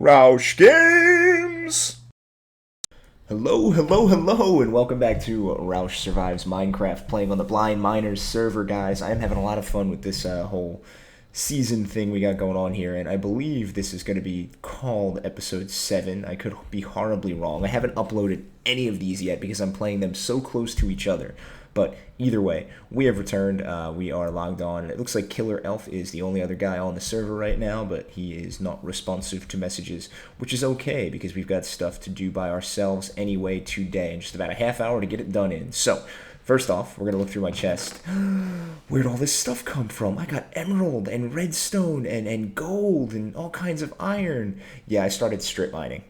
Rausch Games! Hello, and welcome back to Rausch Survives Minecraft, playing on the Blind Miners server, guys. I'm having a lot of fun with this whole season thing we got going on here, and I believe this is going to be called Episode 7. I could be horribly wrong. I haven't uploaded any of these yet because I'm playing them so close to each other. But either way, we have returned. We are logged on, and it looks like Killer Elf is the only other guy on the server right now, but he is not responsive to messages, which is okay because we've got stuff to do by ourselves anyway today, and just about a half hour to get it done in. So, first off, we're going to look through my chest. Where'd all this stuff come from? I got emerald and redstone and gold and all kinds of iron. Yeah, I started strip mining.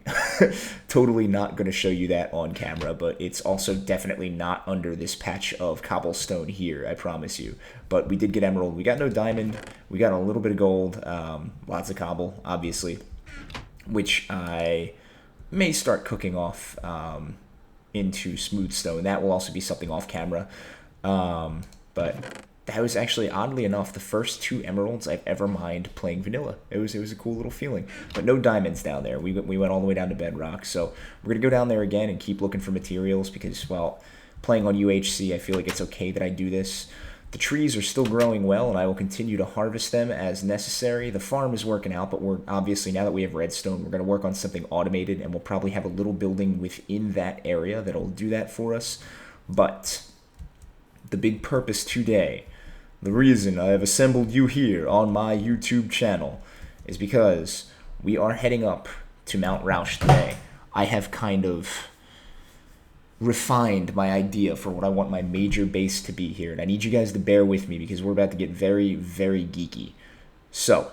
Totally not going to show you that on camera, but it's also definitely not under this patch of cobblestone here, I promise you. But we did get emerald. We got no diamond. We got a little bit of gold. Lots of cobble, obviously, which I may start cooking off into smooth stone. That will also be something off camera. But that was actually, oddly enough, the first 2 emeralds I've ever mined playing vanilla. It was a cool little feeling. But no diamonds down there. We went all the way down to bedrock. So we're going to go down there again and keep looking for materials because, well, playing on UHC, I feel like it's okay that I do this. The trees are still growing well, and I will continue to harvest them as necessary. The farm is working out, but we're obviously, now that we have redstone, we're going to work on something automated, and we'll probably have a little building within that area that'll do that for us. But the big purpose today, the reason I have assembled you here on my YouTube channel, is because we are heading up to Mount Rausch today. I have kind of refined my idea for what I want my major base to be here, and I need you guys to bear with me because we're about to get very, very geeky. So,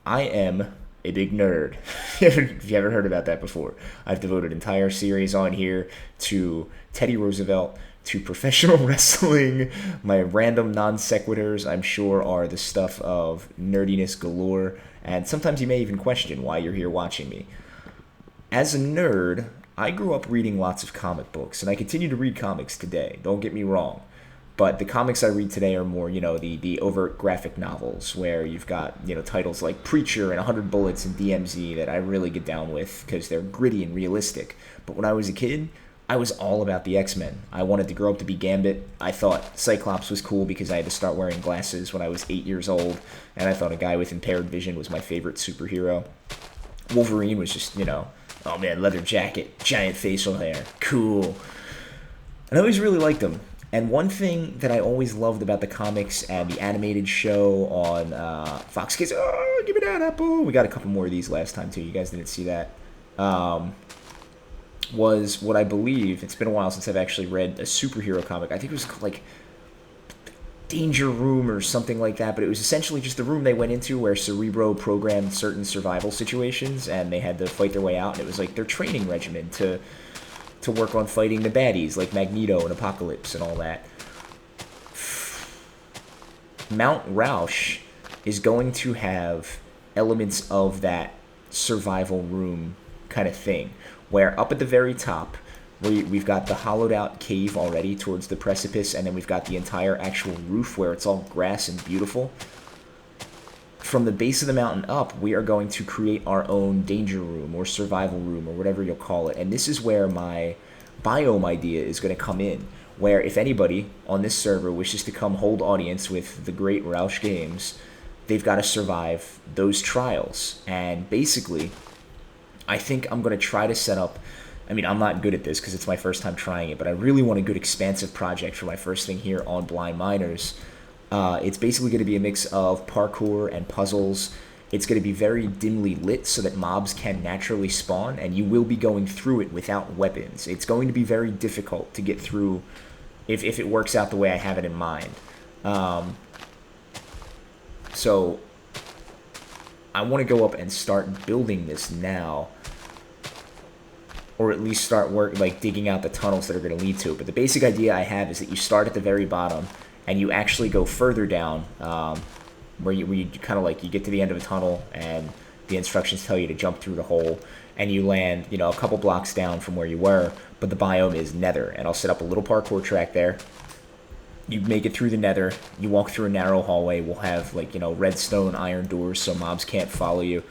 I am a big nerd. If you haven't heard about that before, I've devoted an entire series on here to Teddy Roosevelt, to professional wrestling. My random non sequiturs, I'm sure, are the stuff of nerdiness galore, and sometimes you may even question why you're here watching me. As a nerd, I grew up reading lots of comic books, and I continue to read comics today, don't get me wrong. But the comics I read today are more, the overt graphic novels, where you've got, titles like Preacher and 100 Bullets and DMZ that I really get down with because they're gritty and realistic. But when I was a kid, I was all about the X-Men. I wanted to grow up to be Gambit. I thought Cyclops was cool because I had to start wearing glasses when I was 8 years old, and I thought a guy with impaired vision was my favorite superhero. Wolverine was just, oh man, leather jacket, giant facial hair, cool. And I always really liked him. And one thing that I always loved about the comics and the animated show on Fox Kids, oh, give me that apple. We got a couple more of these last time too. You guys didn't see that. Was what I believe, it's been a while since I've actually read a superhero comic. I think it was like Danger Room or something like that, but it was essentially just the room they went into where Cerebro programmed certain survival situations and they had to fight their way out, and it was like their training regimen to work on fighting the baddies like Magneto and Apocalypse and all that. Mount Rausch is going to have elements of that survival room kind of thing, where up at the very top, we've got the hollowed out cave already towards the precipice, and then we've got the entire actual roof where it's all grass and beautiful. From the base of the mountain up, we are going to create our own danger room or survival room or whatever you'll call it. And this is where my biome idea is going to come in, where if anybody on this server wishes to come hold audience with the great Rausch Games, they've got to survive those trials. And basically, I think I'm going to try to set up, I'm not good at this because it's my first time trying it, but I really want a good expansive project for my first thing here on Blind Miners. It's basically going to be a mix of parkour and puzzles. It's going to be very dimly lit so that mobs can naturally spawn, and you will be going through it without weapons. It's going to be very difficult to get through if it works out the way I have it in mind. So I want to go up and start building this now, or at least start digging out the tunnels that are going to lead to it. But the basic idea I have is that you start at the very bottom and you actually go further down, where you kind of you get to the end of a tunnel and the instructions tell you to jump through the hole, and you land a couple blocks down from where you were, but the biome is nether. And I'll set up a little parkour track there. You make it through the nether, you walk through a narrow hallway, we'll have redstone iron doors so mobs can't follow you.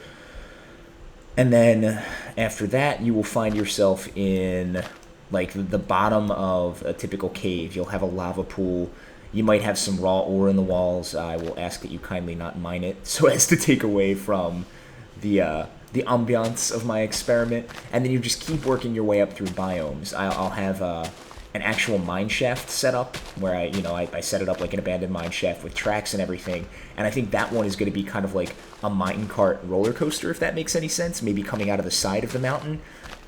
And then after that, you will find yourself in like the bottom of a typical cave. You'll have a lava pool. You might have some raw ore in the walls. I will ask that you kindly not mine it so as to take away from the ambiance of my experiment. And then you just keep working your way up through biomes. I'll have an actual mine shaft set up where I set it up like an abandoned mine shaft with tracks and everything. And I think that one is going to be kind of like a mine cart roller coaster, if that makes any sense. Maybe coming out of the side of the mountain.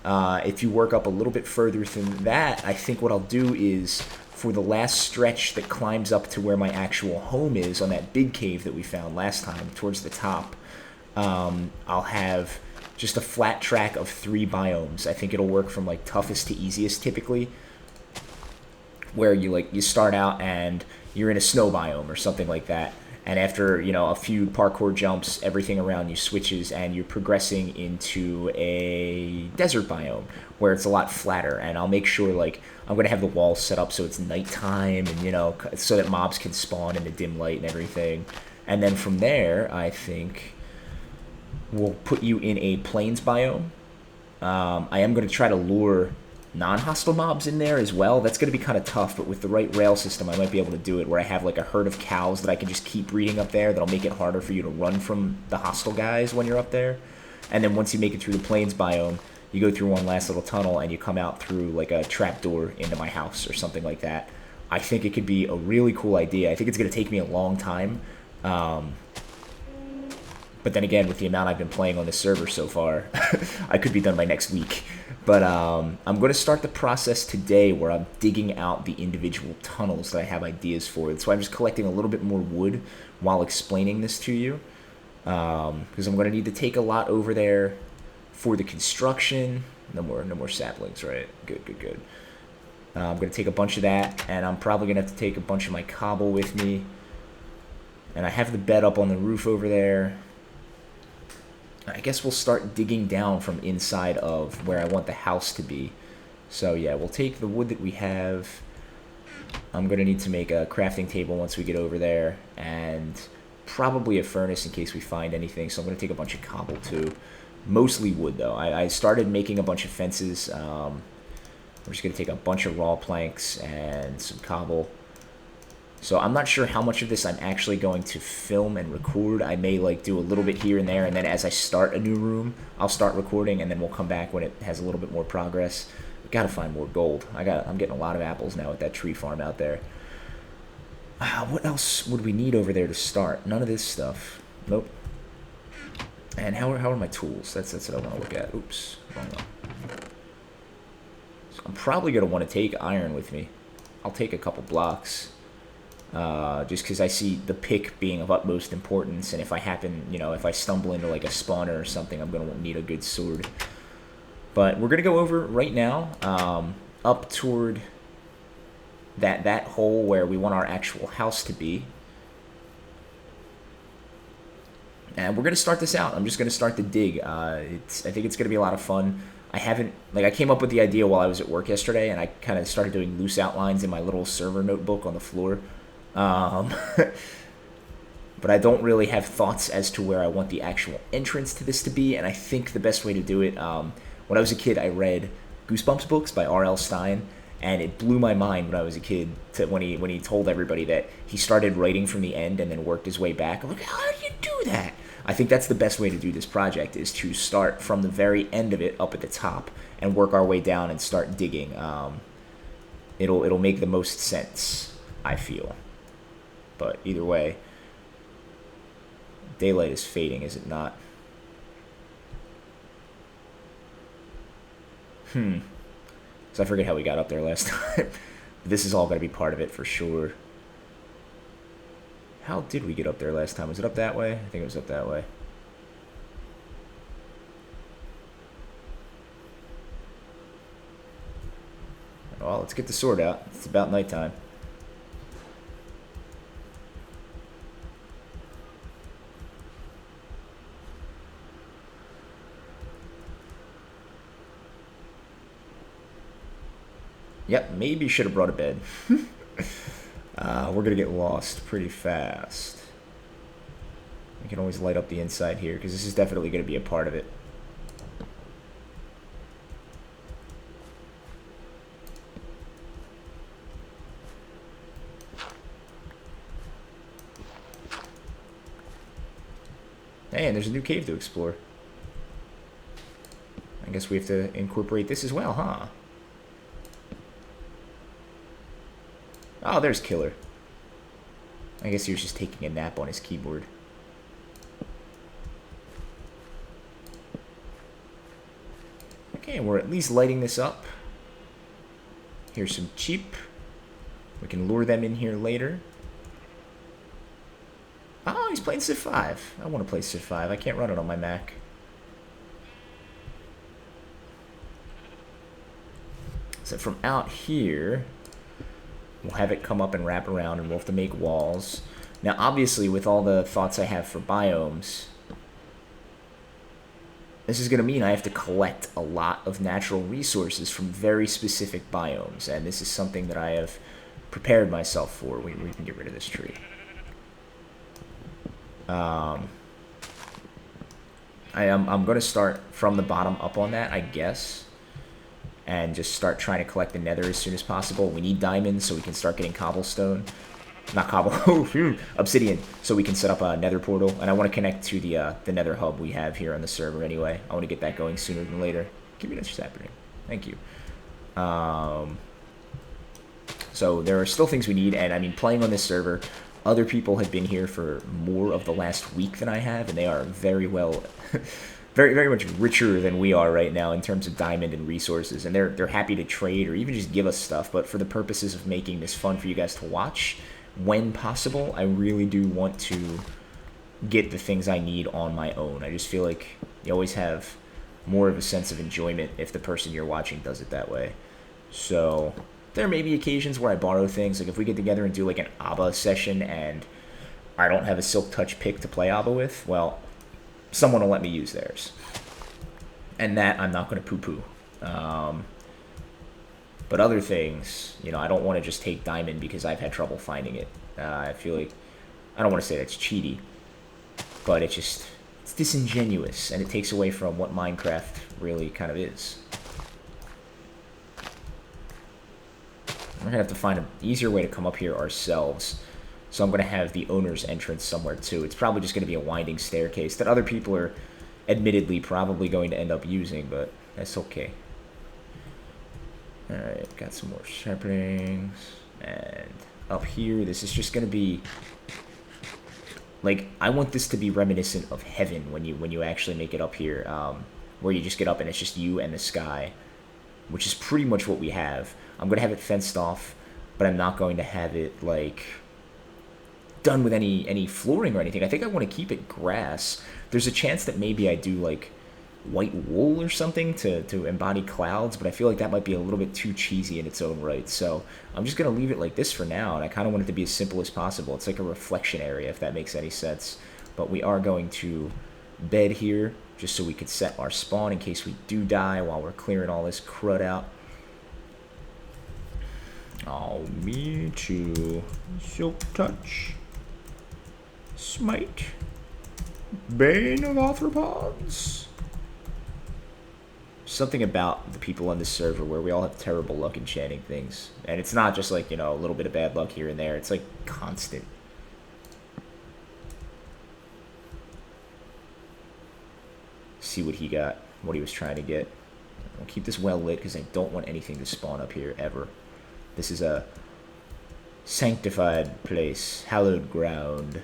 If you work up a little bit further than that, I think what I'll do is for the last stretch that climbs up to where my actual home is on that big cave that we found last time towards the top, I'll have just a flat track of 3 biomes. I think it'll work from like toughest to easiest typically, where you start out and you're in a snow biome or something like that, and after a few parkour jumps, everything around you switches and you're progressing into a desert biome where it's a lot flatter. And I'll make sure like I'm gonna have the walls set up so it's nighttime, and so that mobs can spawn in the dim light and everything. And then from there, I think we'll put you in a plains biome. I am going to try to lure non-hostile mobs in there as well. That's going to be kind of tough, but with the right rail system, I might be able to do it, where I have like a herd of cows that I can just keep breeding up there. That'll make it harder for you to run from the hostile guys when you're up there. And then once you make it through the plains biome, you go through one last little tunnel and you come out through like a trapdoor into my house or something like that. I think it could be a really cool idea. I think it's going to take me a long time. But then again, with the amount I've been playing on this server so far, I could be done by next week. But I'm going to start the process today where I'm digging out the individual tunnels that I have ideas for. So I'm just collecting a little bit more wood while explaining this to you. Because I'm going to need to take a lot over there for the construction. No more saplings, right? Good. I'm going to take a bunch of that, and I'm probably going to have to take a bunch of my cobble with me. And I have the bed up on the roof over there. I guess we'll start digging down from inside of where I want the house to be. So yeah, we'll take the wood that we have. I'm going to need to make a crafting table once we get over there, and probably a furnace in case we find anything. So I'm going to take a bunch of cobble too. Mostly wood though. I started making a bunch of fences. I'm just going to take a bunch of raw planks and some cobble. So I'm not sure how much of this I'm actually going to film and record. I may like do a little bit here and there, and then as I start a new room, I'll start recording, and then we'll come back when it has a little bit more progress. We gotta find more gold. I'm getting a lot of apples now at that tree farm out there. What else would we need over there to start? None of this stuff. Nope. And how are my tools? That's what I want to look at. Oops, wrong one. So I'm probably gonna want to take iron with me. I'll take a couple blocks. Just because I see the pick being of utmost importance, and if I stumble into like a spawner or something, I'm going to need a good sword. But we're going to go over right now, up toward that hole where we want our actual house to be. And we're going to start this out. I'm just going to start the dig. I think it's going to be a lot of fun. I came up with the idea while I was at work yesterday, and I kind of started doing loose outlines in my little server notebook on the floor. But I don't really have thoughts as to where I want the actual entrance to this to be, and I think the best way to do it, when I was a kid, I read Goosebumps books by R.L. Stine, and it blew my mind when I was a kid when he told everybody that he started writing from the end and then worked his way back. I'm like, how do you do that? I think that's the best way to do this project, is to start from the very end of it up at the top and work our way down and start digging. It'll make the most sense, I feel. But either way, daylight is fading, is it not? So I forget how we got up there last time. This is all going to be part of it for sure. How did we get up there last time? Was it up that way? I think it was up that way. Well, let's get the sword out. It's about nighttime. Yep, maybe should have brought a bed. We're going to get lost pretty fast. We can always light up the inside here, because this is definitely going to be a part of it. Hey, and there's a new cave to explore. I guess we have to incorporate this as well, huh? Oh, there's Killer. I guess he was just taking a nap on his keyboard. Okay, we're at least lighting this up. Here's some cheap. We can lure them in here later. Oh, he's playing Civ 5. I want to play Civ 5. I can't run it on my Mac. So from out here, we'll have it come up and wrap around, and we'll have to make walls. Now, obviously, with all the thoughts I have for biomes, this is going to mean I have to collect a lot of natural resources from very specific biomes, and this is something that I have prepared myself for. We can get rid of this tree. I'm going to start from the bottom up on that, I guess, and just start trying to collect the nether as soon as possible. We need diamonds so we can start getting cobblestone. Not cobble, obsidian, so we can set up a nether portal. And I want to connect to the nether hub we have here on the server anyway. I want to get that going sooner than later. Give me that sapling. Thank you. So there are still things we need, and I mean, playing on this server, other people have been here for more of the last week than I have, and they are very well, very much richer than we are right now in terms of diamond and resources. And they're happy to trade or even just give us stuff. But for the purposes of making this fun for you guys to watch, when possible, I really do want to get the things I need on my own. I just feel like you always have more of a sense of enjoyment if the person you're watching does it that way. So there may be occasions where I borrow things, like if we get together and do like an ABBA session and I don't have a Silk Touch pick to play ABBA with, well, someone will let me use theirs. And that I'm not going to poo-poo. But other things, you know, I don't want to just take diamond because I've had trouble finding it. I feel like, I don't want to say that's cheaty, but it's disingenuous, and it takes away from what Minecraft really kind of is. We're going to have to find an easier way to come up here ourselves. So I'm going to have the owner's entrance somewhere too. It's probably just going to be a winding staircase that other people are admittedly probably going to end up using, but that's okay. Alright, got some more saplings. And up here, this is just going to be, like, I want this to be reminiscent of heaven when you actually make it up here, where you just get up and it's just you and the sky, which is pretty much what we have. I'm going to have it fenced off, but I'm not going to have it, like, done with any flooring or anything. I think I want to keep it grass. There's a chance that maybe I do, like, white wool or something to embody clouds, but I feel like that might be a little bit too cheesy in its own right. So I'm just going to leave it like this for now, and I kind of want it to be as simple as possible. It's like a reflection area, if that makes any sense. But we are going to bed here just so we could set our spawn in case we do die while we're clearing all this crud out. Oh, me too. Silk Touch. Smite. Bane of Arthropods. Something about the people on this server where we all have terrible luck enchanting things. And it's not just like, you know, a little bit of bad luck here and there. It's like constant. See what he got, what he was trying to get. I'll keep this well lit because I don't want anything to spawn up here ever. This is a sanctified place, hallowed ground.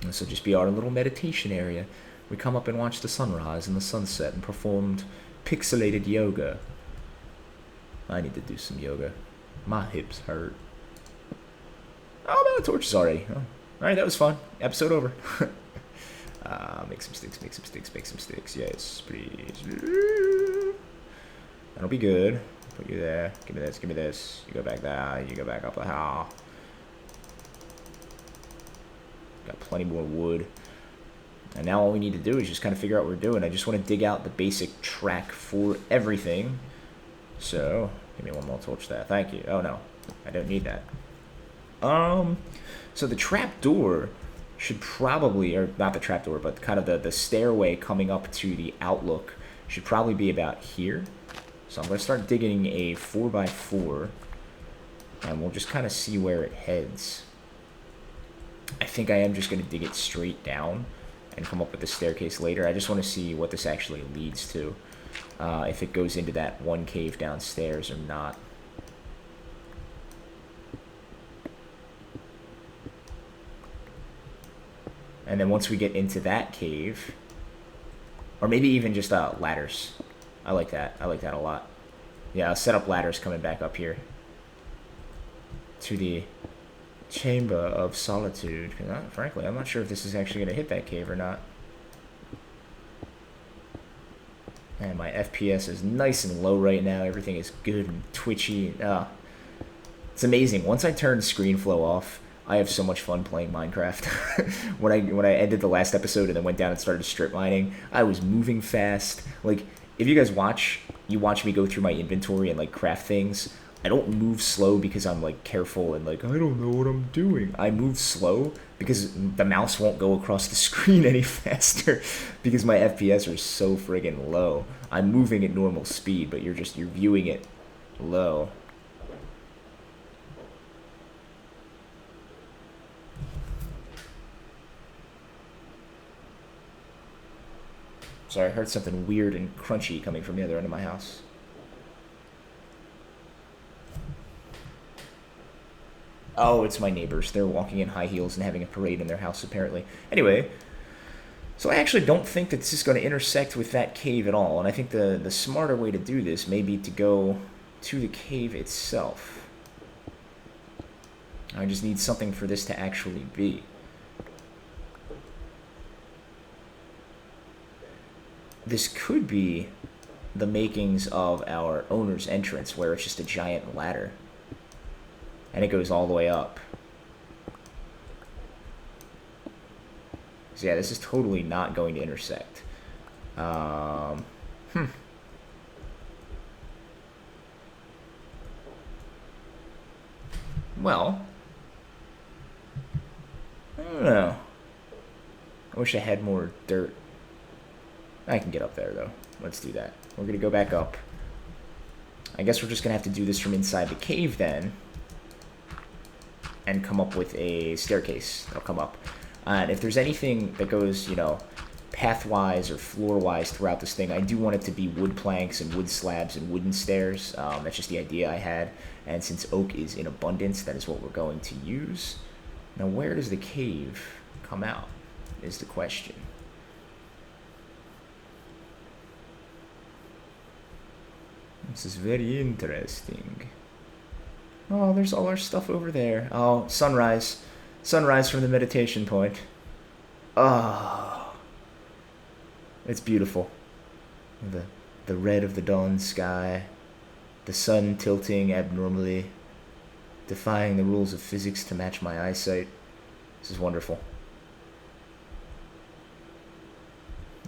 This will just be our little meditation area. We come up and watch the sunrise and the sunset and performed pixelated yoga. I need to do some yoga. My hips hurt. Oh, man, the torch is already. Oh. Alright, that was fun. Episode over. Make some sticks, make some sticks, make some sticks. Yes, please. That'll be good. Put you there. Give me this, give me this. You go back there. You go back up the hill. Got plenty more wood. And now all we need to do is just kind of figure out what we're doing. I just want to dig out the basic track for everything. So, give me one more torch there. Thank you. Oh, no. I don't need that. So the trap door should probably, or not the trap door, but kind of the stairway coming up to the outlook should probably be about here. So I'm going to start digging a 4x4. And we'll just kind of see where it heads. I think I am just going to dig it straight down and come up with the staircase later. I just want to see what this actually leads to. If it goes into that one cave downstairs or not. And then once we get into that cave, or maybe even just ladders. I like that. I like that a lot. Yeah, I'll set up ladders coming back up here to the Chamber of Solitude. Frankly, I'm not sure if this is actually going to hit that cave or not. And my FPS is nice and low right now. Everything is good and twitchy. It's amazing. Once I turn screen flow off, I have so much fun playing Minecraft. when I ended the last episode and then went down and started strip mining, I was moving fast. Like, if you guys watch me go through my inventory and like craft things, I don't move slow because I'm like careful and like I don't know what I'm doing. I move slow because the mouse won't go across the screen any faster because my FPS are so friggin' low. I'm moving at normal speed, but you're viewing it low. Sorry, I heard something weird and crunchy coming from the other end of my house. Oh, it's my neighbors. They're walking in high heels and having a parade in their house, apparently. Anyway, so I actually don't think that this is going to intersect with that cave at all. And I think the smarter way to do this may be to go to the cave itself. I just need something for this to actually be. This could be the makings of our owner's entrance, where it's just a giant ladder. And it goes all the way up. So yeah, this is totally not going to intersect. Well, I don't know. I wish I had more dirt. I can get up there, though. Let's do that. We're going to go back up. I guess we're just going to have to do this from inside the cave, then. And come up with a staircase that'll come up. And if there's anything that goes, you know, pathwise or floor-wise throughout this thing, I do want it to be wood planks and wood slabs and wooden stairs. That's just the idea I had. And since oak is in abundance, that is what we're going to use. Now, where does the cave come out is the question. This is very interesting. Oh, there's all our stuff over there. Oh, sunrise. Sunrise from the meditation point. Oh. It's beautiful. The red of the dawn sky. The sun tilting abnormally. Defying the rules of physics to match my eyesight. This is wonderful.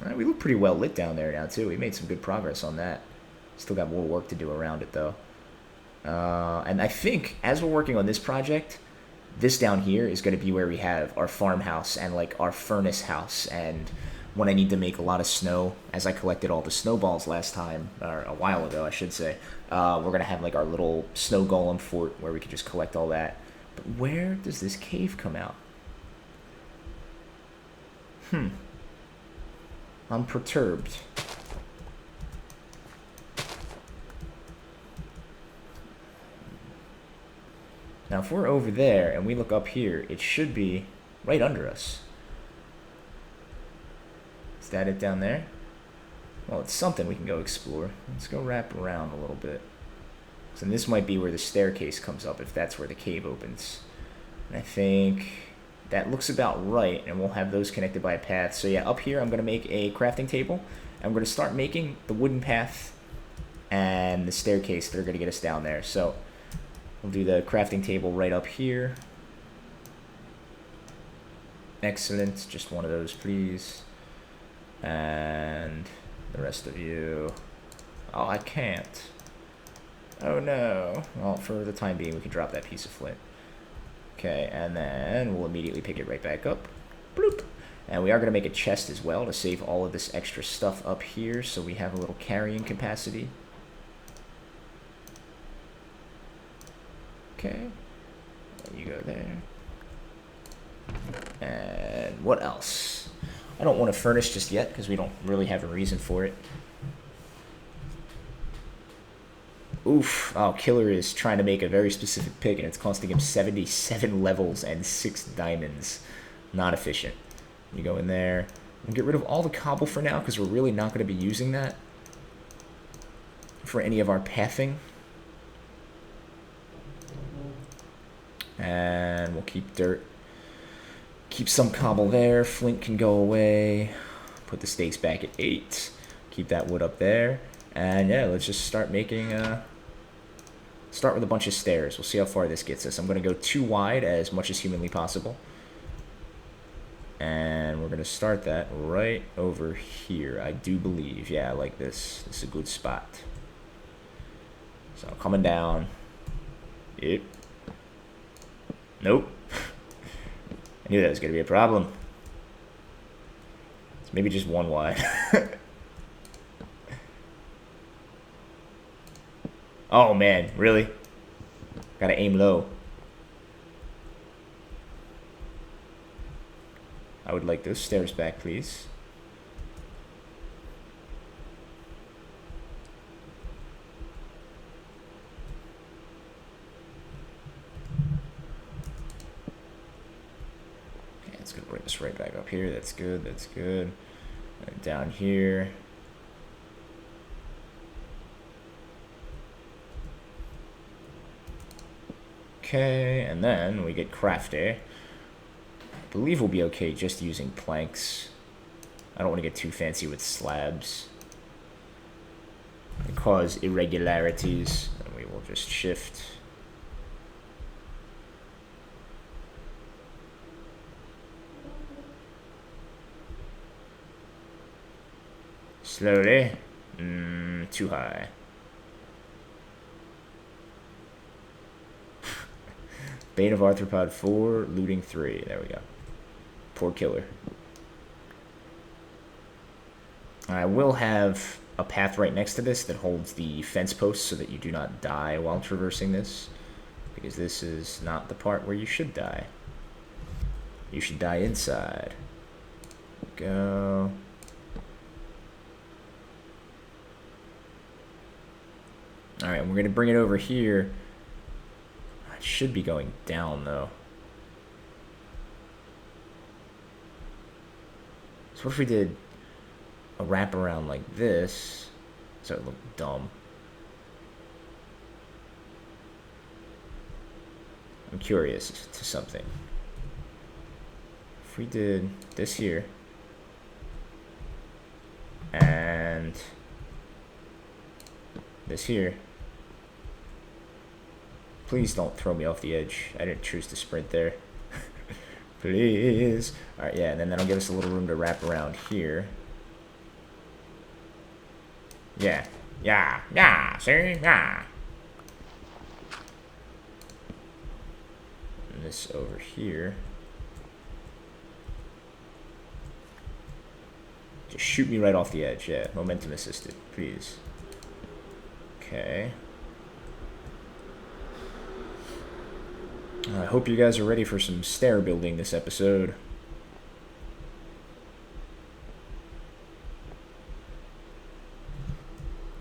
Alright, we look pretty well lit down there now, too. We made some good progress on that. Still got more work to do around it, though. And I think, as we're working on this project, this down here is going to be where we have our farmhouse and, like, our furnace house. And when I need to make a lot of snow, as I collected all the snowballs last time, or a while ago, I should say, we're going to have, like, our little snow golem fort where we can just collect all that. But where does this cave come out? I'm perturbed. Now, if we're over there and we look up here, it should be right under us. Is that it down there? Well, it's something we can go explore. Let's go wrap around a little bit. So this might be where the staircase comes up, if that's where the cave opens. And I think that looks about right, and we'll have those connected by a path. So yeah, up here I'm going to make a crafting table. I'm going to start making the wooden path and the staircase that are going to get us down there. So we'll do the crafting table right up here. Excellent. Just one of those, please. And the rest of you. Oh, I can't. Oh, no. Well, for the time being, we can drop that piece of flint. Okay, and then we'll immediately pick it right back up. Bloop. And we are going to make a chest as well to save all of this extra stuff up here so we have a little carrying capacity. Okay, you go there. And what else? I don't want to furnish just yet because we don't really have a reason for it. Oof. Oh, Killer is trying to make a very specific pick, and it's costing him 77 levels and 6 diamonds. Not efficient. You go in there. And get rid of all the cobble for now because we're really not going to be using that for any of our pathing. And we'll keep dirt. Keep some cobble there. Flint can go away. Put the stakes back at 8. Keep that wood up there. And yeah, let's just start making... start with a bunch of stairs. We'll see how far this gets us. I'm going to go 2 wide as much as humanly possible. And we're going to start that right over here, I do believe. Yeah, I like this. This is a good spot. So coming down. Yep. Nope. I knew that was going to be a problem. It's maybe just 1 wide. Oh, man. Really? Gotta aim low. I would like those stairs back, please. Okay, it's gonna bring us right back up here. That's good, that's good. And down here. Okay, and then we get crafty. I believe we'll be okay just using planks. I don't want to get too fancy with slabs. It cause irregularities, and we will just shift. Slowly. Too high. Bane of Arthropod 4, looting 3. There we go. Poor Killer. I will have a path right next to this that holds the fence posts so that you do not die while traversing this. Because this is not the part where you should die. You should die inside. Go. Alright, we're going to bring it over here. It should be going down, though. So what if we did a wraparound like this, so it looked dumb? I'm curious to something. If we did this here, and this here, please don't throw me off the edge. I didn't choose to sprint there. Please. Alright, yeah, and then that'll give us a little room to wrap around here. Yeah. Yeah, see? Yeah. And this over here. Just shoot me right off the edge, yeah. Momentum assisted, please. Okay. I hope you guys are ready for some stair building this episode.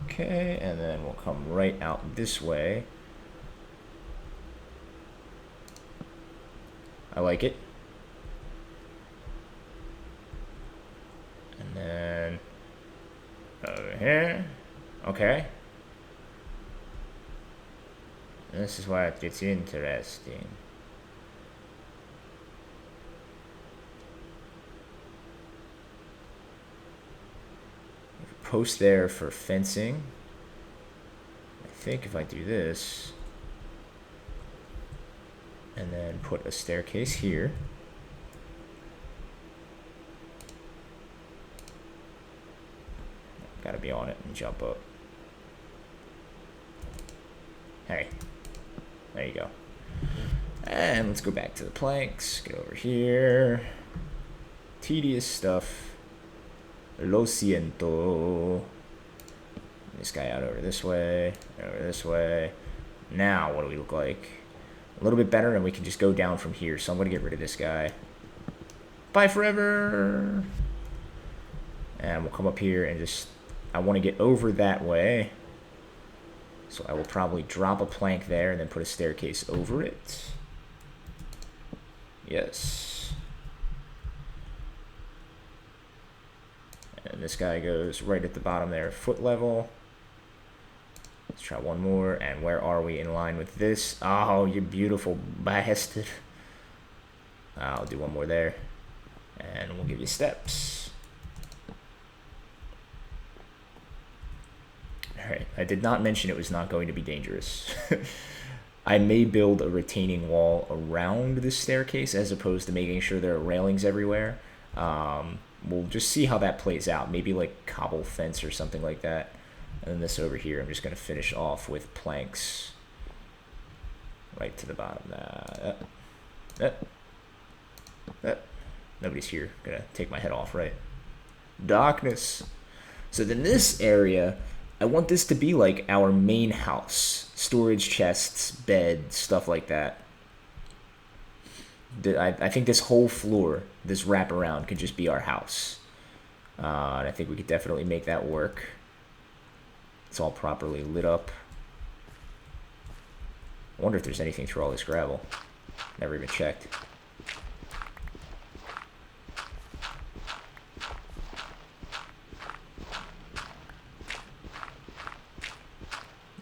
Okay, and then we'll come right out this way. I like it. And then over here. Okay. This is why it gets interesting. Post there for fencing. I think if I do this, and then put a staircase here. Gotta be on it and jump up. Hey. There you go. And let's go back to the planks. Get over here. Tedious stuff. Lo siento. This guy out over this way. Over this way. Now, what do we look like? A little bit better, and we can just go down from here. So I'm going to get rid of this guy. Bye forever. And we'll come up here and just, I want to get over that way. So I will probably drop a plank there and then put a staircase over it. Yes. And this guy goes right at the bottom there, foot level. Let's try one more. And where are we in line with this? Oh, you beautiful bastard. I'll do one more there. And we'll give you steps. Alright, I did not mention it was not going to be dangerous. I may build a retaining wall around this staircase as opposed to making sure there are railings everywhere. We'll just see how that plays out. Maybe like cobble fence or something like that. And then this over here, I'm just going to finish off with planks right to the bottom. Nobody's here. Gonna take my head off, right? Darkness. So then this area, I want this to be like our main house. Storage chests, bed, stuff like that. I think this whole floor, this wraparound, could just be our house. And I think we could definitely make that work. It's all properly lit up. I wonder if there's anything through all this gravel. Never even checked.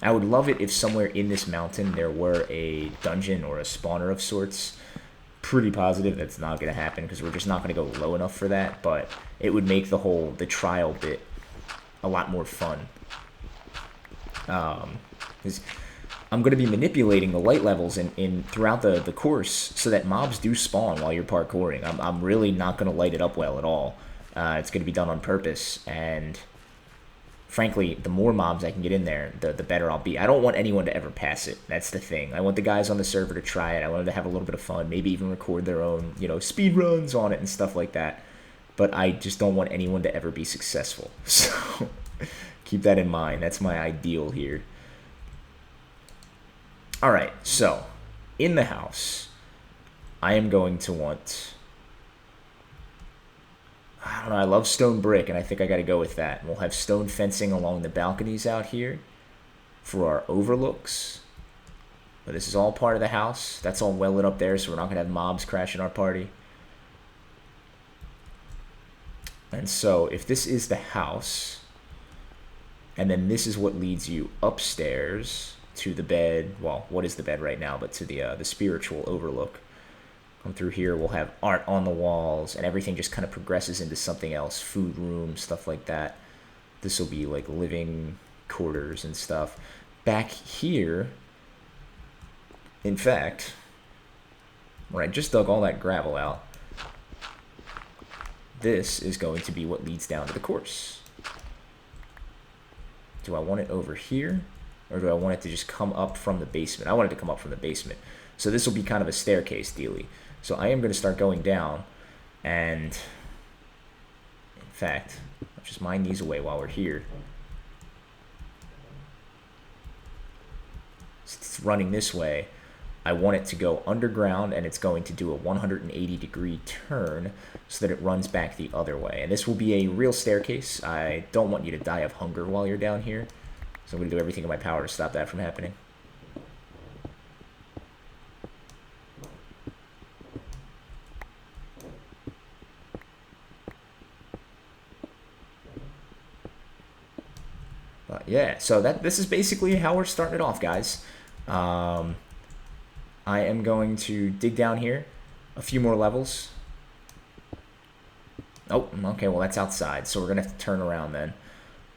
I would love it if somewhere in this mountain there were a dungeon or a spawner of sorts. Pretty positive that's not going to happen because we're just not going to go low enough for that, but it would make the trial bit a lot more fun. Because I'm going to be manipulating the light levels in throughout the course so that mobs do spawn while you're parkouring. I'm really not going to light it up well at all. It's going to be done on purpose, and frankly, the more mobs I can get in there, the better I'll be. I don't want anyone to ever pass it. That's the thing. I want the guys on the server to try it. I want them to have a little bit of fun, maybe even record their own, speed runs on it and stuff like that. But I just don't want anyone to ever be successful. So keep that in mind. That's my ideal here. All right, so in the house, I am going to want, I don't know, I love stone brick, and I think I got to go with that. We'll have stone fencing along the balconies out here for our overlooks. But this is all part of the house. That's all well lit up there, so we're not going to have mobs crashing our party. And so if this is the house, and then this is what leads you upstairs to the bed, well, what is the bed right now, but to the spiritual overlook. Come through here, we'll have art on the walls, and everything just kind of progresses into something else. Food room, stuff like that. This will be like living quarters and stuff. Back here, in fact, where I just dug all that gravel out, this is going to be what leads down to the course. Do I want it over here, or do I want it to just come up from the basement? I want it to come up from the basement. So this will be kind of a staircase dealy. So I am going to start going down, and in fact, I'll just mine these away while we're here. It's running this way. I want it to go underground, and it's going to do a 180-degree turn so that it runs back the other way. And this will be a real staircase. I don't want you to die of hunger while you're down here, so I'm going to do everything in my power to stop that from happening. But yeah, so this is basically how we're starting it off, guys. I am going to dig down here a few more levels. Oh, okay, well that's outside, so we're gonna have to turn around then.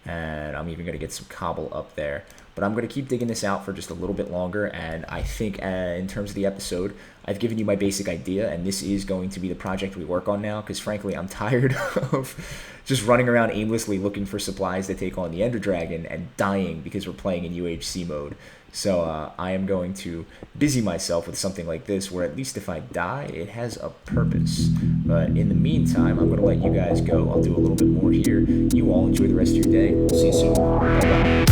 And I'm even gonna get some cobble up there. But I'm gonna keep digging this out for just a little bit longer, and I think in terms of the episode, I've given you my basic idea, and this is going to be the project we work on now, because frankly, I'm tired of just running around aimlessly looking for supplies to take on the Ender Dragon and dying because we're playing in UHC mode. So I am going to busy myself with something like this, where at least if I die, it has a purpose. But in the meantime, I'm going to let you guys go. I'll do a little bit more here. You all enjoy the rest of your day. See you soon. Bye-bye.